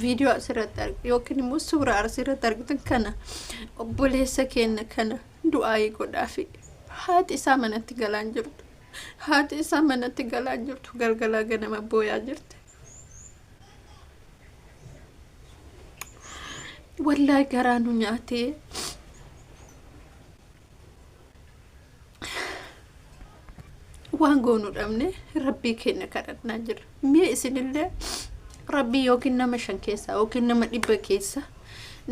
video asirratti yookiin immoo suuraa asirratti argitan kana obboleessa keenya kana du'aayii godhaafi. Hati isaa manatti galaan jirtu. Hati isaa manatti galaan jirtu galgalaa ganama booyaa jirti. Wallahi garaanu nyaatee waan goonu dhabne rabbii keenya kadhannaa jira. Mee isinillee rabbii yookiin nama 5 keessa yookiin nama 100 keessa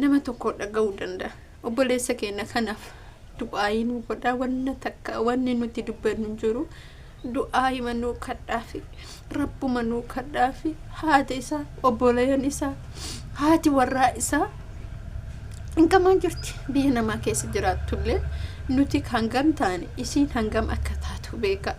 nama tokko dhaga'uu danda'a. Obboleessa keenya kanaaf du'aayi nu godhaa wanna takka wanni nuti dubbannu jiru. Du'aayi manuu kadhaafi rabbuma nuu kadhaafi haati isaa obboleeyyan isaa haati warraa isaa inkamaan jirti biyya namaa keessa jiraatullee nuti hangam taane isiin hangam akka taatu beeka.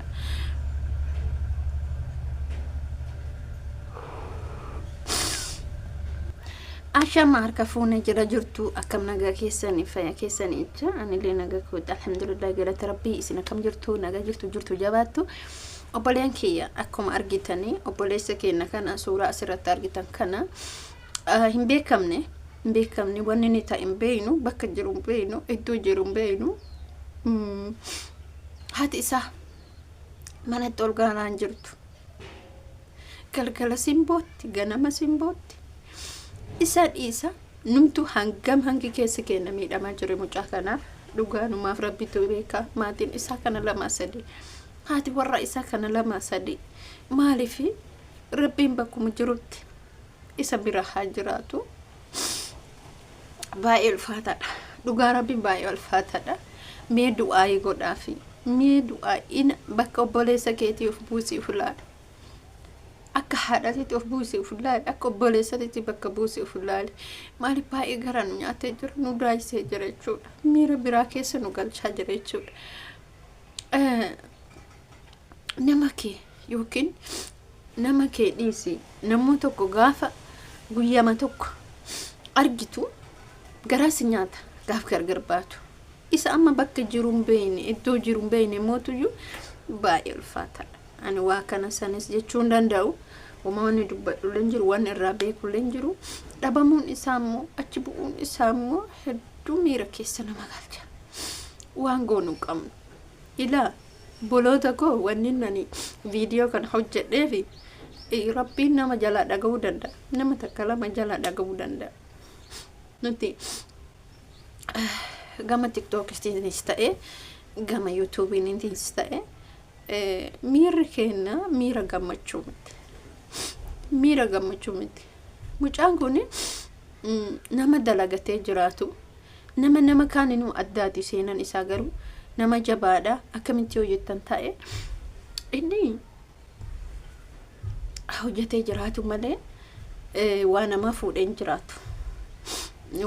Ashama harka fuune jira jirtu akkam nagaa keessanii fayya keessanii jecha anillee nagaa koota alhamdulillah galata rabbii isin akkam jirtu nagaa jirtu jabaattu. Obboleen kiyya akkuma argitanii obboleessa keenya kana suuraa asirratti argitan kana hin beekamne wanni ni ta'in beeynu bakka jiru beeynu iddoo jiru beeynu. Hati isaa manatti ol galaan jirtu galgala simbootti ganama simbootti isa dhiisa numtu hangam hangi keessa keenya miidhamaa jiru mucaa kanaaf dhugaanumaaf rabbitu beeka. Maatiin isaa kana 2-3 hati warra isaa kana 2-3 maalifi rabbiin bakkuma jirutti isa bira haa jiraatu. Baay'ee ulfaataadha dhugaa rabbiin baay'ee ulfaataadha. Mee du'aayi godhaafi mee du'aayin bakka obboleessa keetii of buusii fulaadha akka haadhatiitti of buusii fulaadha akka obboleessatiitti bakka buusii fulaadha. Maali baay'ee garaan nyaatee jira nu daayisee jira jechuudha. Miira biraa keessa nu galchaa jira jechuudha. Nama kee yookiin nama kee dhiisi namuu tokko gaafa guyyama tokko argitu garaasi nyaata gaaf gargar baatu. Isa amma bakka jiruun beeyne iddoo jiruun beeyne mootuyyuu baay'ee ulfaataadha. Ani waa kana sanis jechuun danda'u uumamni dubbadhu leen jiru waan irraa beeku leen jiru dhabamuun isaa immoo achi bu'uun isaa immoo hedduu miira keessa nama galcha. Waan goonu qabnu ilaa boloota koo wanni nani viidiyoo kan hojjedheefi rabbiin nama jalaa dhaga'uu danda'a. Nama takka lama jalaa dhaga'uu danda'a. Nuti gama TikTokis ta'e gama YouTube'is ta'e miirri keenya miira gammachuu miti. Mucaan kun nama dalagatee jiraatu nama kaaninuu addaati seenan isaa garuu nama jabaadha. Akkamitti hojjetan ta'e inni hojjetee jiraatu malee waa nama fuudheen jiraatu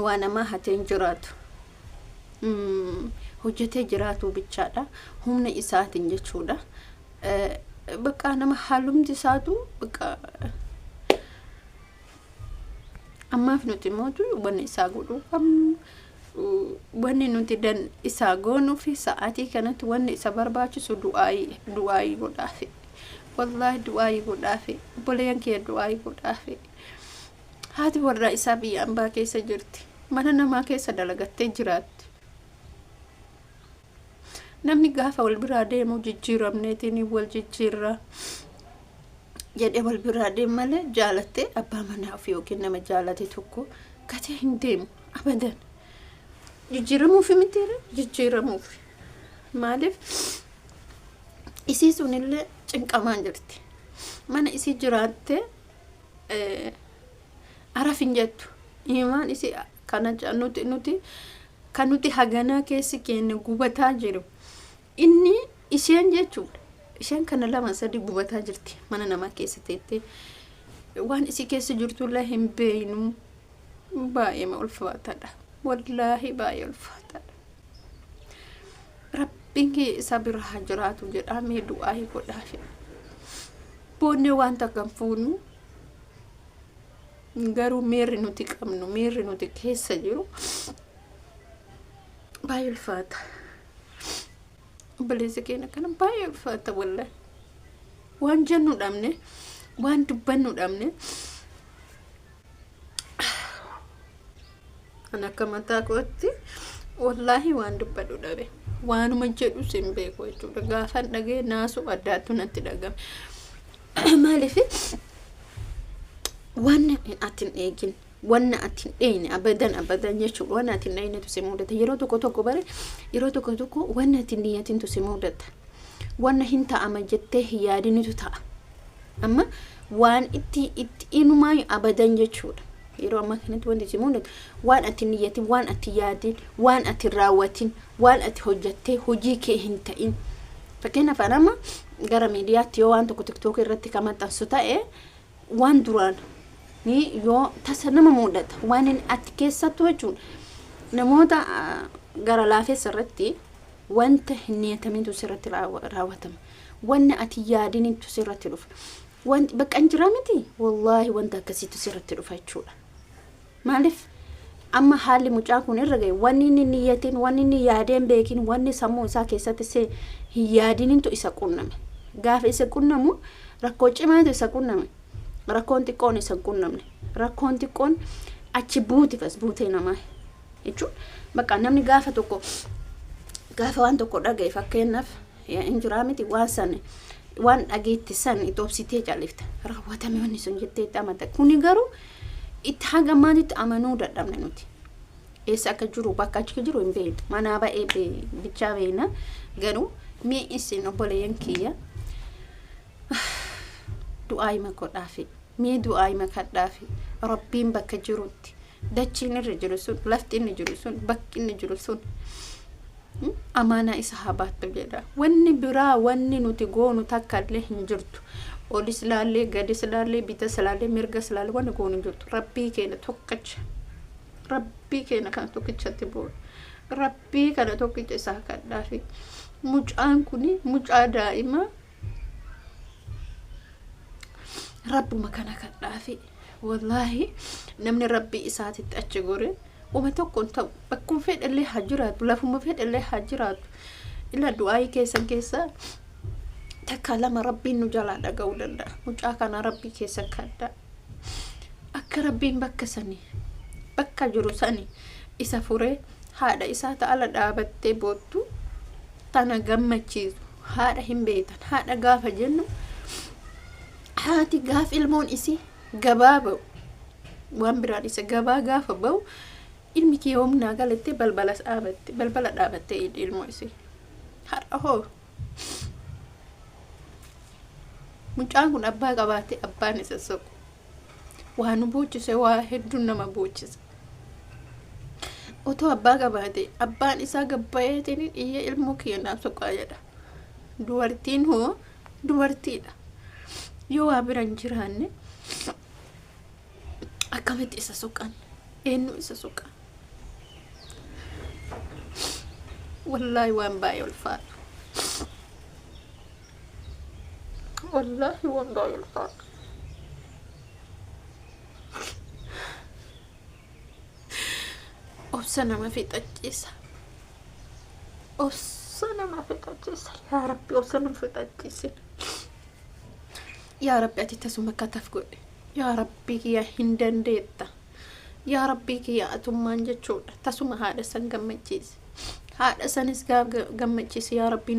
waa nama hateen jiraatu. Hojjetee jiraatu bichaadha humna isaatiin jechuudha. Bakka nama haalumti isaatu bakka ammaaf nuti mootu wanni isaa godhu wanni nuti dan isaa goonuu fi sa'aatii kanatti wanni isa barbaachisu du'aayi godhaafi. Wallahi du'aayi godhaafi obboleeyyan kee du'aayi godhaafi. Hati warra isaa biyya ambaa keessa jirti mana namaa keessa dalagattee jiraatti. Namni gaafa wal biraa deemu jijjiiramneetiin wal jijjiirra jedhee wal biraa deemu malee jaalattee abbaa manaa ofii yookiin nama jaalate tokko gatee hin deemu abadan. Jijjiiramuufi mitiire jijjiiramuufi maaliif isii sunillee cinqamaan jirti. Mana isii jiraattee arafin jettu imaan isii kana nuti kan nuti haganaa keessi keenya gubataa jiru. Inni isheen jechuudha. Isheen kana 2-3 gubataa jirti mana namaa keessa teettee waan isii keessa jirtullee hin beeynu. Baay'ee ulfaataadha. Wallahi baay'ee ulfaataadha. Rabbiin kee isa bira haa jiraatu jedhamee du'aayi godhaafi. Boonnee waan takka fuunu garuu miirri nuti qabnu miirri nuti keessa jiru baay'ee ulfaata. Obboleessa keenya kana baay'ee ulfaata wallahi. Waan jennu dhabne waan dubbannu dhabne ana kamata kootti wallahi waan dubbadhu dhabe waanuma jedhu sin beeku jechuudha gaafan dhagee naasu addaatu natti dhagame maaliif waan atin eegin waan atin dheeyne abadan jechuudha waan atin dheeyne tusi mudata yeroo tokko bare yeroo tokko waan atin niyatin tusi mudata waan hinta ama jettee yaadinitu ta'a amma waan itti inumaa abadan jechuudha yeroo amma kanatti wanti tusi mudata waan atin niyatin waan atin yaadin waan atin raawwatin waan ati hojjattee hojii kee hin ta'in fakkeenyaaf anama gara miidiyaatti yoo waan tokko TikTok irratti kamaxxansu ta'e waan duraan ni yoo tasa nama mudata waan ati keessattu jechuun namoota gara laafessa irratti wanta hin niyatamintu sirratti raawwatama waan ati yaadinitu sirratti dhufa wanti bakka injira miti wallahi wanta akkasiitu sirratti dhufa jechuudha maaliif amma haalli mucaa kun irra ga'e wanni inni niyatin wanni inni yaadeen beekin wanni sammuu isaa keessatti se hin yaadinintu isa qunname gaafa isa qunnamu rakkoo cimaatu isa qunname rakkoon xiqqoon isa qunnamne rakkoon xiqqoon achi buutifas buutee namaa jechuun bakka namni gaafa waan tokko dhagaye fakkeenyaaf injiraa miti waan dhageetti san itoobsitee caalifta raawwatame wanni sun jettee amata kuni garuu itti hagamaatitti amanuu dadhabne nuti eessa akka jiru bakka achi jiru hin beeknu manaa ba'ee bichaa beena garuu mee isin obboleeyyan kiyya duayima godhafi mee duayima kadhaafi rabbiin bakka jirutti dachiin irra jiru sun lafti inni jiru sun bakki inni jiru sun amaana isa habaattu jedha wanni biraa wanni nuti goonu takkallee hin jirtu olis laalee gadis laalee bitas laalee mirgas laalee wanni goonu hin jirtu rabbii keenya tokkicha rabbii keenya kan tokkichatti booda rabbii kana tokkicha isaa kadhaafi mucaan kuni mucaa daa'ima rabbuma kana kadhaafi wallahi namni rabbii isaatitti achi gore uma tokkoon ta'u bakkuma fedhallee haa jiraatu lafuma fedhallee haa jiraatu ila du'aayii keessa takka lama rabbiin nu jalaa dhaga'uu danda'a mucaa kana rabbii keessa kadhaa akka rabbiin bakka jiru sani isa furee haadha isaa ta'ala dhaabattee boottu tana gammachiisu haadha hin beekan haadha gaafa jennu haati gaaf ilmoon isii gabaa ba'u waan biraan isa gabaa gaafa ba'u ilmi kee humnaa galattee balbala dhaabattee ilmoo isii har'a hoo mucaan kun abbaa qabaate abbaan isa soqu waan boocise waa hedduun nama boocise otoo abbaa qabaate abbaan isaa gabbayeetiin iyya ilmoo keenyaaf soqaa jedha dubartiin hoo dubartiidha yoo waa biran jiraanne akkamitti isa soqan eenyu isa soqan wallahi waan baay'ee ulfaatu wallahi waan baay'ee ulfaatu obsa nama fixachiisa yaa rabbi obsa nama fixachiisa yaa rabbi ati tasuma kataaf godhe yaa rabbi kiyya hin dandeetta yaa rabbi kiyya atummaan jechuudha tasuma haadha san gammachiise haadha sanis gammachiise yaa rabbi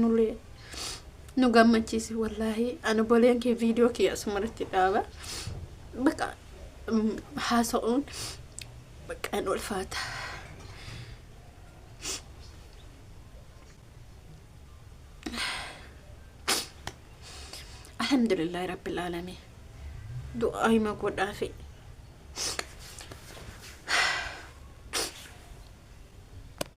nu gammachiise wallahi ana boleen kee viidiyoo kiyya asumarratti dhaaba bakka haasa'uun bakka an ulfaata alhamdulillahi rabbil alamin du'aayima godhafi